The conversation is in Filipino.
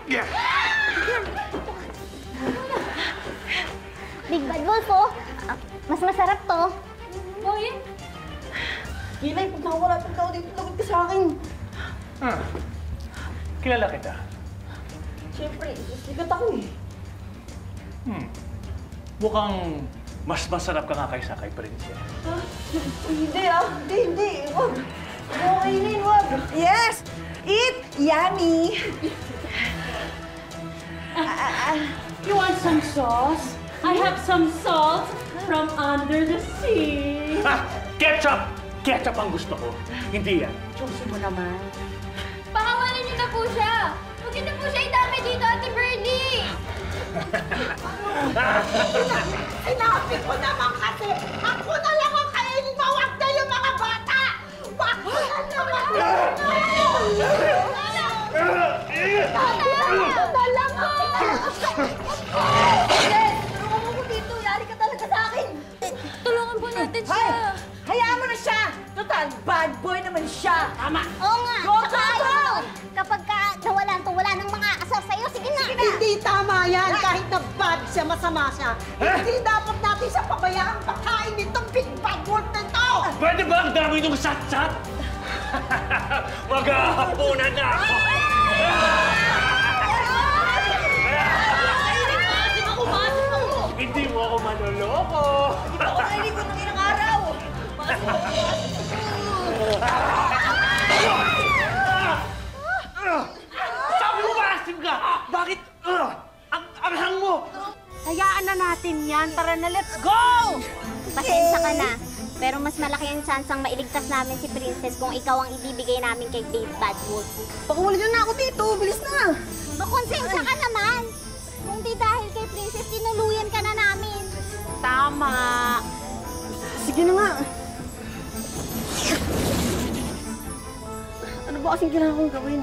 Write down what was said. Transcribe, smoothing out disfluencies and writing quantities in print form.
Yeah. Big Bad Wolf, oh. Mas masarap to. Boy? Kilay, pag nakawala pag ikaw dito, lagot ka sa akin. Kilala kita. Siyempre, sikat ako eh. Mukhang mas masarap ka nga kaysa kay Princess. Hindi ah, hindi. Wag. Huwag mo kainin, wag. Yes! Eat yummy! You want some sauce? I have some salt from under the sea. Ketchup! Ketchup ang gusto ko. Hindi yan. Diyos mo naman. Pakawalan niyo na po siya. Huwag niyo na po siya idami dito, Ate Birdie. Sinabi ko naman kasi, ako na lang ang kainin mo, wag na yung mga bata! Wag ko na naman! Yes! Tulungan mo ko dito. Yari ka talaga sa akin. Tulungan po natin Hoy! siya. Hayaan mo na siya! Total, bad boy naman siya! Tama! Oo nga. Go, Saka go, go! ano, kapag nawalan to, wala nang mga asar sa'yo. Sige na. Hindi tama yan! Kahit na bad siya, masama siya. Hindi dapat natin siya pabayaan pakain nitong big bad wolf na ito! Pwede ba ang dami nung sat-sat? Maghahapunan na ako! Hindi mo ako manloloko! Hindi ako naliligot ng ilang araw. Sabi mo maasim ka! Bakit? Ang anghang mo! Hayaan na natin yan. Tara na, let's go! Pasensya ka na. Pero mas malaki ang chance ang mailigtas namin si Princess kung ikaw ang ibibigay namin kay Big Bad Wolf. Pakawala niyo na ako dito. Bilis na. Makonsensya ka naman. Kung di dahil kay Princess, tinuluyan ka na namin. Tama. Sige na nga. Ano ba kasing kailangan kong gawin?